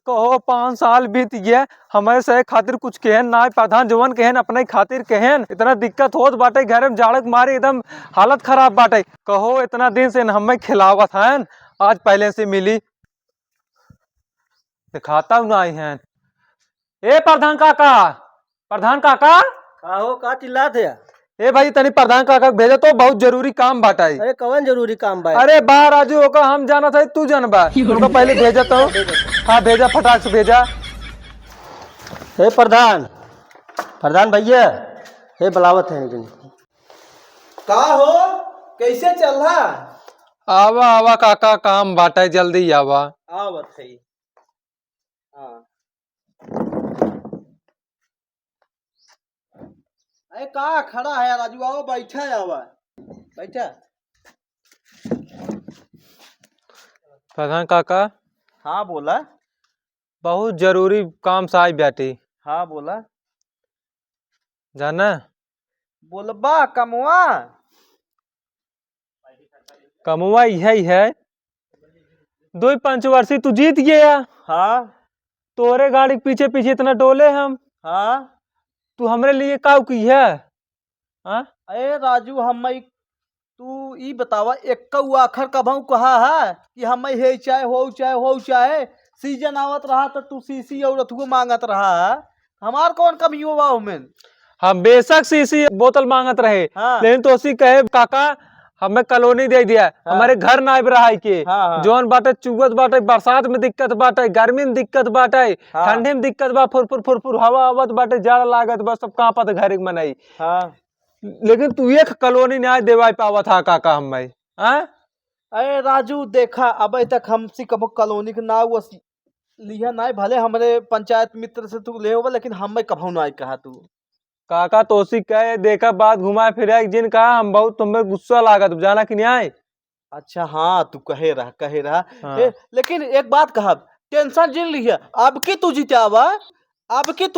कहो 5 साल बीत गया हमारे सहे खातिर कुछ कहन ना प्रधान जवन कहन अपने खातिर कहन। इतना दिक्कत होत बाटे घर में जाड़क मारे एकदम हालत खराब बाटे। कहो इतना दिन से हमें खिलावत हैं आज पहले से मिली दिखाता हूँ ना हैं। ए प्रधान काका काहो का चिल्लात है? ए भाई तनी प्रधान काका भेजा तो बहुत जरूरी काम बाटाई। अरे कौन जरूरी काम भाई? अरे बाहर राजू होगा हम जाना था तू जानबा उनको पहले भेजा तो। हाँ भेजा फटाक से भेजा। हे प्रधान भैया हे बुलावत है का हो कैसे चल रहा? आवा आवा काका काम बाटा जल्दी आवा। आवत है। हाँ अरे का खड़ा है राजू? आओ बैठा है। आवा बैठा। प्रधान काका हाँ बोला। बहुत जरूरी काम से आई बेटी। हाँ बोला। जाना बोलबा कमवा कमुआ यही है 2 पंचवर्षीय तू जीत गया। हाँ तोरे गाड़ी के पीछे पीछे इतना डोले हम। हाँ तू हमरे लिए का की है? हाँ अरे राजू हम तू ई बतावा एक आखर कभू कहा है कि हम हे चाहे सीजन आवत रहा तो तू सीसी और अथुओ मांगत रहा है। हमार कौन कमी हुआ उमें? हम बेशक सीसी बोतल मांगत रहे। हाँ। लेकिन तो उसी कहे काका हमें कॉलोनी दे दिया। हाँ। हमारे घर ना आब रहा है के। हाँ। जौन बाटे चुगत बाटे बरसात में दिक्कत बाटे गर्मी में दिक्कत बाटे। हाँ। ठंडी में दिक्कत बा फुरफुर हवा आवत बाटे जाड़ लागत बस सब कांपत घर में नहीं। हाँ लेकिन तू एक कॉलोनी न्याय देवा पावत था काका हमें। अरे राजू देखा अब तक हमसे कब कॉलोनी के नाव लिया ना भले हमारे पंचायत मित्र से तू ले हो लेकिन हमें कभू ना कहा तू। काका तोसी कहे देखा बात घुमाए फिराए जिन कहा हम बहुत तुम्हें गुस्सा लागत जाना कि न्याय। अच्छा हाँ तू कहे रहा। हाँ। लेकिन एक बात कहा टेंशन जिन लिया अब की तू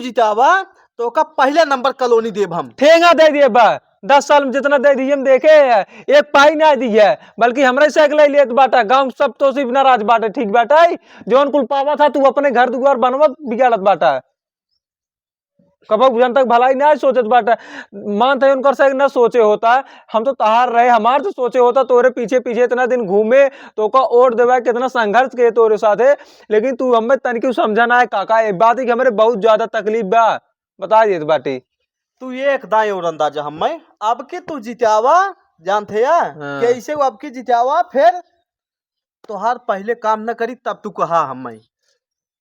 जितावा तो का पहले नंबर कॉलोनी देव हम। ठेंगा दे दिए बा 10 साल में जितना दे दिए हम देखे है एक पाई ना दी है बल्कि हमरे साइकिल लेत बाटा गांव सब तो सिर्फ नाराज बाटे। ठीक बाटा जौन कुल पावा था तू अपने घर दुआर बनवत बिगाड़त बाटा। कब जन तक भलाई ना सोचत बाटा मानते है उनकर से न सोचे होता। हम तो तहार रहे हमार तो सोचे होता तोरे पीछे पीछे इतना दिन घूमे तो का ओट देवा कितना संघर्ष किए तोरे साथे। लेकिन तू हमें तनिक समझाना है काका एक बात है कि हमारे बहुत ज्यादा तकलीफ बा बता दिए बाटी। तू एक दाएं और अंदाजा हमें अब के तू जितावा जानते या हाँ। कैसे अब के जितावा फिर तो हर पहले काम न करी तब तू कहा हमें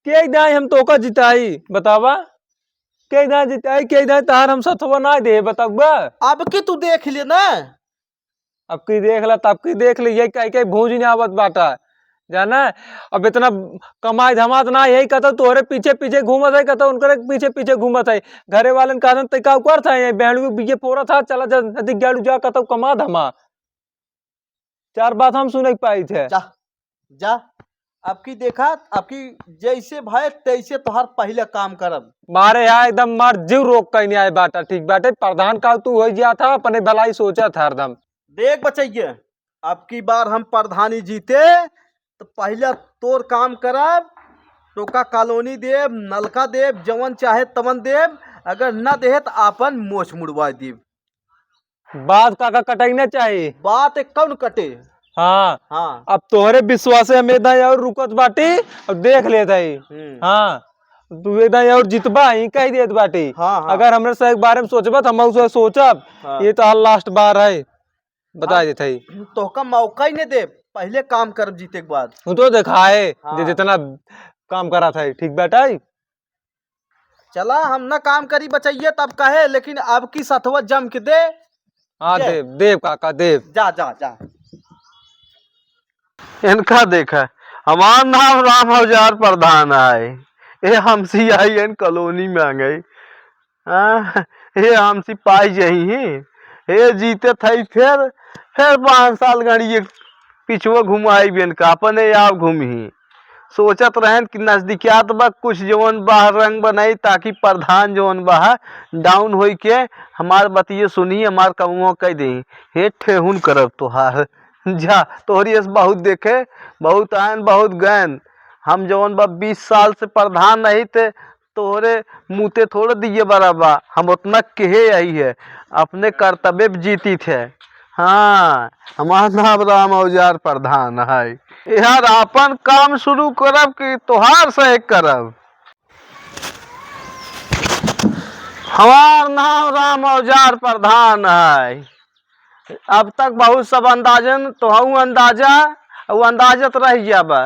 के दाई हम तो का जिताई बतावा के दाई जिताई के दाई तार हम सथवा ना दे बतावा। अब के तू देख ले ना। अब की देख ला तब की देख ली यही कहीं भूज नहीं आवत बाटा जाना। अब इतना कमाई धमात ना यही कहता तोहरे पीछे पीछे घूमत है कहता उनके पीछे पीछे घूमत है। घरे वाले ने कहा तय का कर था बहनू बीजे पोरा था चला जा नदी गाड़ू जा कहता कमा धमा 4 बात हम सुने पाई थे। जा अब की देखा अब की जैसे भाई तैसे तोहर पहले काम करब मारे यहाँ एकदम मार जीव रोक कहीं नहीं आए बाटा। ठीक बाटे प्रधान का तू हो गया था अपने भलाई सोचा था हरदम। देख बचैया अब की बार हम प्रधानी जीते तो पहले तोर काम करब टोका कॉलोनी देव नलका देव जवन चाहे तवन देव अगर न दे तो अपन मोछ मुड़वा देव। बात काका कटैना चाहिए बात एक कौन कटे। हाँ हाँ अब तोहरे विश्वास है मेदा और रुकत बाटी अब देख लेता ही। हाँ तू एकदम और जितबा ही कह देत बाटी। हाँ, हाँ। अगर हमरे से एक बारे में सोचबा तो हम उसे सोचब। हाँ। ये तो लास्ट बार है बता देता ही। तो का मौका ही नहीं दे पहले काम कर जीते के बाद वो तो दिखाए हाँ। जितना काम करा था ठीक बेटा। चला हम ना काम करी बचैया तब कहे लेकिन अब की सतवा जम के दे। हाँ देव काका देव जा जा जा इनका देखा हमार नाम राम औजार प्रधान है ये हमसी आई इन कॉलोनी में आ गई। ये हमसी पाई जही है ये जीते थे फिर 5 साल गाड़ी पिछुआ घुमाई बेन का अपने आप घूमी सोचत रहन कि नजदीकियात बा कुछ जवन बाहर रंग बनाई ताकि प्रधान जवन बा डाउन हो के हमार बतिये सुनी हमार कमुआ कह दी हे ठेहुन करब तोहार जा तोहरी बहुत देखे बहुत आयन बहुत गैन हम जवन बा 20 साल से प्रधान नहीं थे, तोहरे मुँहते थोड़े दिए बराबा, हम उतना कहे यही है, अपने कर्तव्य पे जीती थे। हाँ, हमारा नाम राम औजार प्रधान है। यार अपन काम शुरू करब कि तोहार से करब? हमार नाम राम औजार प्रधान है। अब तक बहुत सब अंदाजन तो हूँ अंदाजा, वो अंदाजत रह जाबा,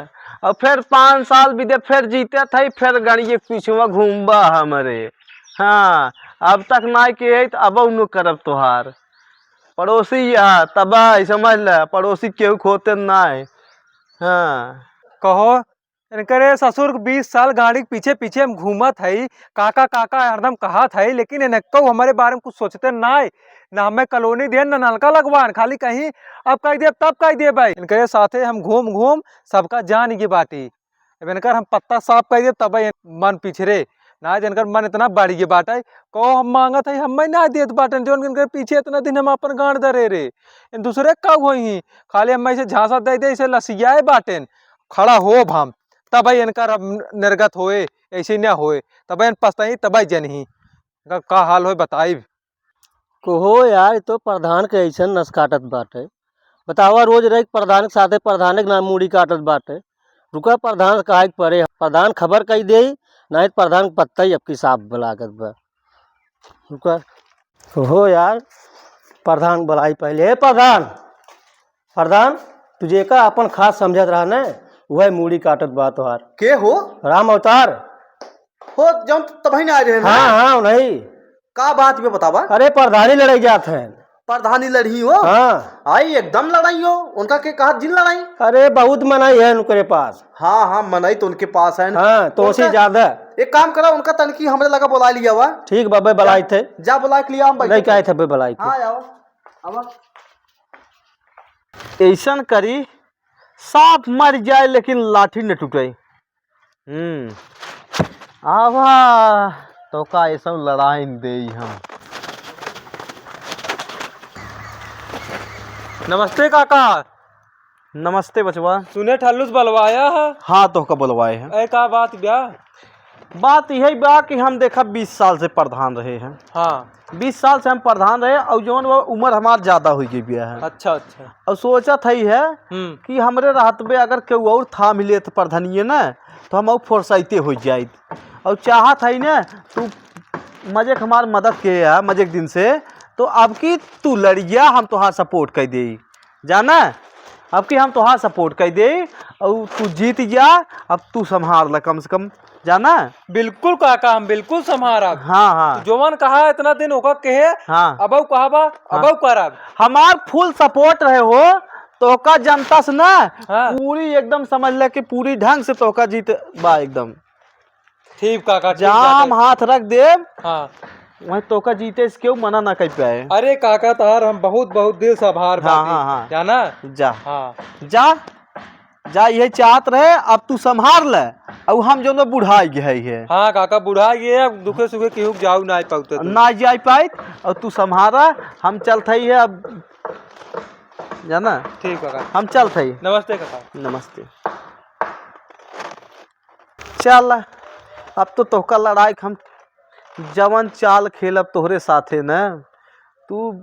और फिर 5 साल बीते फिर जीते थे, फिर गणिये पीछुआ घूमबा हमरे। हाँ, अब तक ना के तो अब न करब तोहार। पड़ोसी यहाँ तबाह समझ ल, पड़ोसी केहू खोते ना। हाँ कहो इनकरे ससुर 20 साल गाड़ी के पीछे पीछे हम घूमत है, काका काका हरदम कहत है, लेकिन इनको हमारे बारे में कुछ सोचते ना है, ना हमें कॉलोनी दे ना नलका लगवान, खाली कहीं अब कह दे तब कह दे भाई। इनके साथे हम घूम घूम सबका जान ये बाटी, अब इनकर हम पत्ता साफ कह दे तब मन पिछड़े ना, जिनकर मन इतना बढ़ गया बाटा कहो हम मांगत है हम ना देत बाटन, जो इनके पीछे इतना दिन हम अपन गांड धरे रे, इन दूसरे कब होई खाली हम ऐसे झांसा दे दे इसे लसियाए बाटेन खड़ा हो हम, तब इनका निर्गत होए, ऐसे न होए तब इन पछताई तब जनही का हाल हो बताई। कहो यार, तो प्रधान के ऐसा नस काटत बाटे, बतावा रोज रह प्रधान के साथे प्रधान के नाम मूड़ी काटत बाटे। रुका प्रधान काहे के परे, प्रधान खबर कही दे, नहीं तो प्रधान के पत्ता ही अब की साफ बलागत बा। रुका कहो यार, प्रधान बुलाई पहले। हे प्रधान, प्रधान तुझे का अपन खास समझत रहा न, वह मूड़ी काटत बा तोहार। के हो? राम अवतार हो जब तभी ना आ रहे ना। हाँ हाँ नहीं, का बात में बतावा? अरे प्रधानी लड़ाई जात है। प्रधानी लड़ी हो? हाँ आई एकदम लड़ाई हो, उनका के कहा जिन लड़ाई? अरे बहुत मनाई है उनके पास। हाँ हाँ मनाई तो उनके पास है। हाँ तो उसी ज्यादा। एक काम करा, उनका तनकी हमरे लगा बुला लिया हुआ। ठीक बाबे बुलाई थे, जा बुला के लिया हम नहीं कहे थे बे बुलाई थे। हाँ आओ अब ऐसा करी सांप मर जाए लेकिन लाठी न टूटे। आवा तो का ये सब लड़ाई दे हम। नमस्ते काका। नमस्ते बचवा। सुने ठल्लुस बलवाया है? हाँ तो का बुलवाए हैं। ऐ का बात ब्याह? बात यही बा कि हम देखा 20 साल से प्रधान रहे हैं। हाँ 20 साल से हम प्रधान रहे, और जौन वो उम्र हमार ज्यादा हो गई बिया है। अच्छा अच्छा। और सोचा था ही है कि हमरे रात में अगर केहू और था मिले तो प्रधानिये ना, तो हम और फुर्सते हो जाए, और चाहत है ना तू मजे हमार मदद के है मजे दिन से, तो अब की तू लड़िया हम तुहार सपोर्ट कर दे, जाना अब की हम तुहार सपोर्ट कर दे, और तू जीत जा, अब तू संभाल ला कम से कम, जाना। बिल्कुल काका, हम बिल्कुल संभारा। हाँ हाँ जोवन कहा इतना दिन होगा कहे, हाँ अब कहा बा अब करब। हमार फुल सपोर्ट रहे हो तो का जनता से ना हाँ। पूरी एकदम समझ ले कि पूरी ढंग से तो का जीत बा एकदम। ठीक काका, ठीक जाम बात हाथ रख दे है। हाँ वही तो का जीते से क्यों मना ना कर पाए। अरे काका तार हम बहुत बहुत दिल से आभार हाँ, बाटी, हाँ, हाँ। जाना। जा हाँ जा जा, यही चाहत रहे, अब तू संभाल ले, अब हम जो ना बुढ़ाई गए है। हाँ काका बुढ़ा गए, अब दुखे सुखे केहू जाऊ ना पाते ना जा पाए, और तू संभारा, हम चलते ही है अब, जाना। ठीक काका, हम चलते ही। नमस्ते काका। नमस्ते। चल अब तो तोहका लड़ाई हम जवन चाल खेलब तोहरे साथे न, तू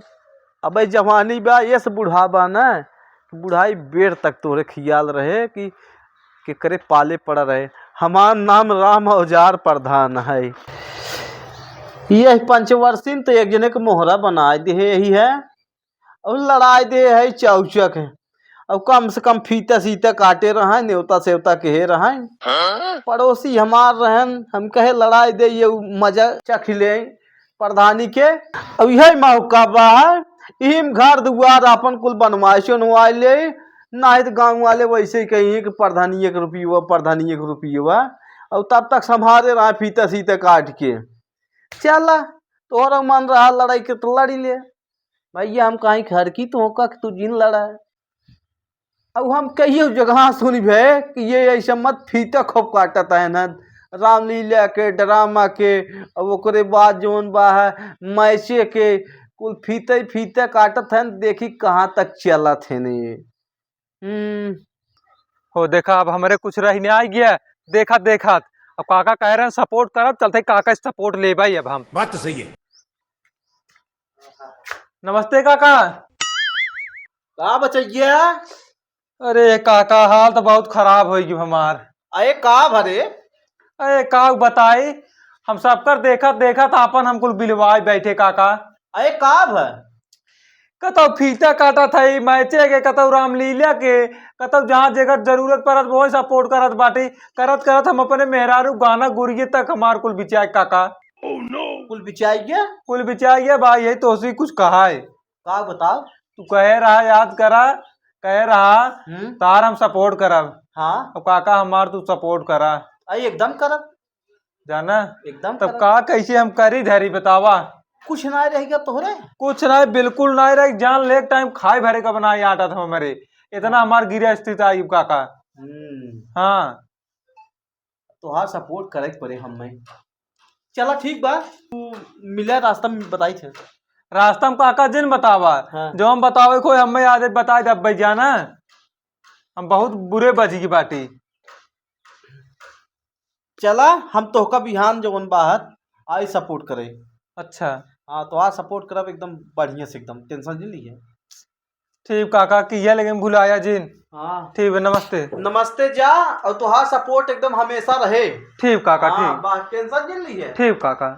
अब जवानी बा ये से बुढ़ा बा न, बुढ़ाई बेर तक तोहरे ख्याल रहे कि करे पाले पड़ा रहे। हमार नाम राम औजार प्रधान है। ये पंचवर्षीन तो एक जने के मोहरा बना दे यही है, और लड़ाई दे है चौचक है, अब कम से कम फीता सीता काटे रहा, न्योता सेवता कहे रहा। पड़ोसी हमार रहन, हम कहे लड़ाई दे ये मजा चख ले प्रधानी के। अब यही मौका बा, इम घर दुआर अपन कुल बनवाइशो नवाई ले, नहीं तो गाँव वाले वैसे ही कहिए कि प्रधानिये के रुपये प्रधानिये के रुपये, और तब तक संभाले रहा फीता सीता काट के। चल तोहरा मन रहा लड़ाई के तो लड़ी ले भैया, हम कहीं घर की तो का तू जिन लड़ा। अब हम कहिए जगह सुनी भे कि ये ऐसा मत फीता खूब काटता है ना, रामलीला के ड्रामा के, अब ओकरे बाद जोन बा है मैचे के, कुल फीते फीते काटत है, देखी कहाँ तक चलत है ने। हो देखा अब हमारे कुछ रहने आ गया, देखत देखत अब काका कह रहे हैं सपोर्ट करब, चलते काका से सपोर्ट ले भाई अब हम। बात तो सही है। नमस्ते काका। का बचैया? अरे काका हाल तो बहुत खराब हो गई हमार। अरे का भरे? अरे का बताई, हम सबकर देखत देखत अपन हम कुल बिलवाए बैठे काका। अरे का भ? कतौ फीता काटा था मैचे के, कतौ रामलीला के, कतौ जहाँ जगह जरूरत पड़त वो सपोर्ट करत बाटी। करत करत हम अपने मेहरारू गाना गुरिये तक हमार कुल बिचाए काका। कुल बिचाइए? कुल बिचाए गया भाई, यही तो कुछ कहा है। का बताओ? तू कहे रहा याद करा, कहे रहा तार हम सपोर्ट करब। हाँ। अब काका हमार तू सपोर्ट करा अरे एकदम करब, जाना। एकदम तब करब। का कैसे हम करी धरी बतावा। कुछ ना रहेगा तोहरे। कुछ नहीं, बिल्कुल नहीं रही, जान ले टाइम खाए भरे का बनाई आटा था हमारे, इतना हमार गिरा स्थिति आई काका। हाँ तोहार सपोर्ट करे के पड़े हमें। चला ठीक बा, तू मिले रास्ता में बताई थे। रास्ता में काका जिन बतावा। हाँ। जो हम बतावे कोई हमें याद बताए दब भाई जाना, हम बहुत बुरे बजी की बाटी। चला हम तोहका बिहान जवन बाहर आई सपोर्ट करे। अच्छा हाँ तोहार सपोर्ट करब एकदम बढ़िया से, एकदम टेंशन नहीं ली है। ठीक काका किया, लेकिन भुलाया जिन। हाँ ठीक है, नमस्ते। नमस्ते जा, और तुहार सपोर्ट एकदम हमेशा रहे। ठीक काका, हाँ, ठीक। बस टेंशन नहीं ली है। ठीक काका।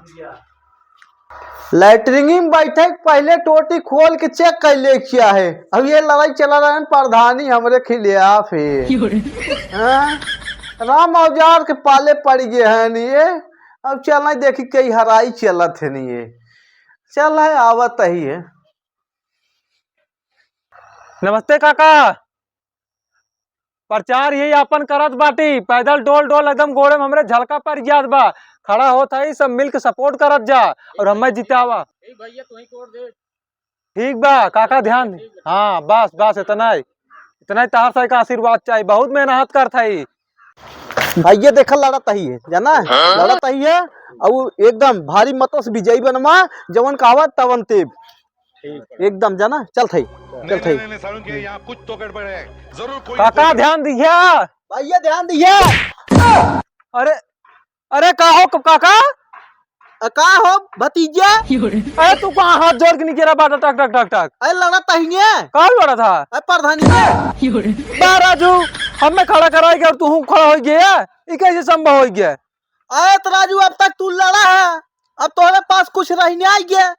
लैटरिंग में बैठे पहले टोटी खोल के चेक कर ले क्या है। अब ये लड़ाई चला रहा है प्रधानी हमरे खिलाफ है। हाँ? राम औजार के पाले पड़ गए हैं नहीं ये। अब चलना देखी कई हराई चलत है नहीं ये। चल है आवत ही है। नमस्ते काका। प्रचार यही अपन करत बाटी, पैदल डोल डोल एकदम गोड़े में हमरे झलका पर याद बा। खड़ा होता ही सब मिल के सपोर्ट करत जा और हमें जितावा। ठीक बा काका, ध्यान दे। हाँ बस बस इतना ही, इतना ही तार सा का आशीर्वाद चाहिए, बहुत मेहनत करता ही। ये देखा लड़त ही है जाना, लड़त ही है। और एकदम भारी मतों से विजयी बनमा, जवन कहावत तवन तेब एकदम जाना। चल थई, चल थई। यहाँ कुछ तो गड़बड़ है, जरूर कोई काका ध्यान दिया। भैया ध्यान दिया। अरे अरे का हो काका? का हो भतीजा? अरे तू कहाँ हाथ जोड़ के नीचे रहा बाटा टक टक टक टक? अरे लड़त ही है। कहाँ लड़ा था? अरे प्रधानी है। बा राजू, हमें खड़ा कराएगा और तू खड़ा हो गया, ये कैसे संभव हो गया? अरे तो राजू अब तक तू लड़ा है, अब तुम्हारे पास कुछ रही नहीं आई है।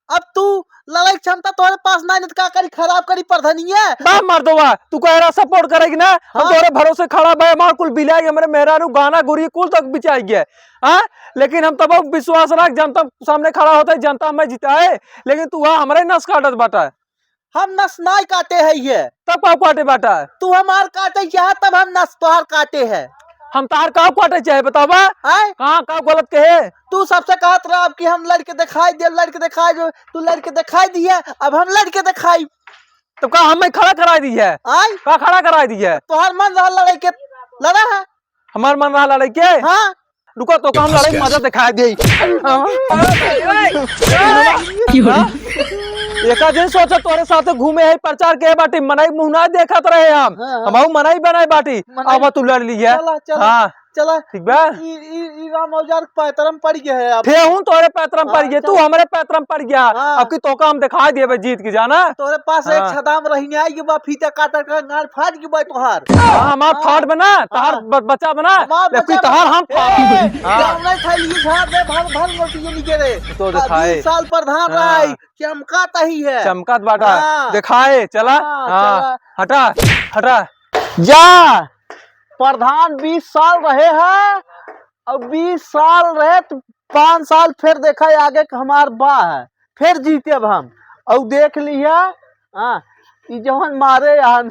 अब तू लड़ाई क्षमता तुम्हारे पास नहीं, का करी खराब करी प्रधानी है। बा मार दो बा, तू कह रहा सपोर्ट करेगी ना। हम तोरे भरोसे खड़ा भाई, हमार कुल बिलाई हमारे मेहरारू गाना गुरी कुल तक बिचाई गया। हाँ लेकिन हम तब विश्वास रख, जनता सामने खड़ा होता है, जनता हमें जिताए। लेकिन तू वहाँ हमारे नस काटत बाटा। हम नस नहीं काटे है ये, तब का काटे बाटा? तू हमार काटे चाहे तब हम नस तोहार काटे है। हम तार का काटे चाहे बतावा, कहाँ का गलत कहे? तू सबसे कहत रहा कि हम लड़के दिखाई दे, लड़के दिखाई दे। तू लड़के दिखाई दिया, अब हम लड़के दिखाई। तो का हमें खड़ा करा दी है? का खड़ा करा दी है? तोहार मन रहा लड़ाई के लड़ा है। हमार मन रहा लड़ाई के। हाँ रुको तो हम लड़ाई मजा दिखाई दी। एक दिन सोचा तोरे साथ घूमे है प्रचार के बाटी, मनाई मुहना देखत रहे हम मनाई बनाई बाटी। अब तू लड़ ली है। हाँ चला ठीक बा। राम औजार पैतरम पड़ गया है। अब थे तोरे पैतरम पड़ गया, तू हमारे पैतरम पड़ गया। अब की तो हम दिखाई दिए जीत की जाना। तोरे पास एक छदाम रही नहीं आई बा, फीता काटा का गाल फाट गई बा तोहार। हमार फाट बना, तहार बच्चा बना, लेकिन तहार हम फाट। नहीं थैली झाड़ दे, भर भर मोटी ये नीचे रे। तो दिखाए 20 साल प्रधान रहा, चमकाता ही है। चमकत बाटा दिखाए। चला हटा हटा जा। प्रधान 20 साल रहे हैं, अब 20 साल रहे तो 5 साल फिर देखा आगे हमार बा है, फिर जीते अब हम। अब देख लिया ये जवन मारे यहाँ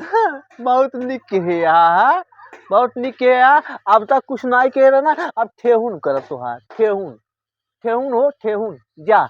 बहुत निक है, यहाँ बहुत निक है। अब तक कुछ नहीं कह रहे ना, अब ठेहुन कर तुहार ठेहुन, ठेहुन हो ठेहुन। जा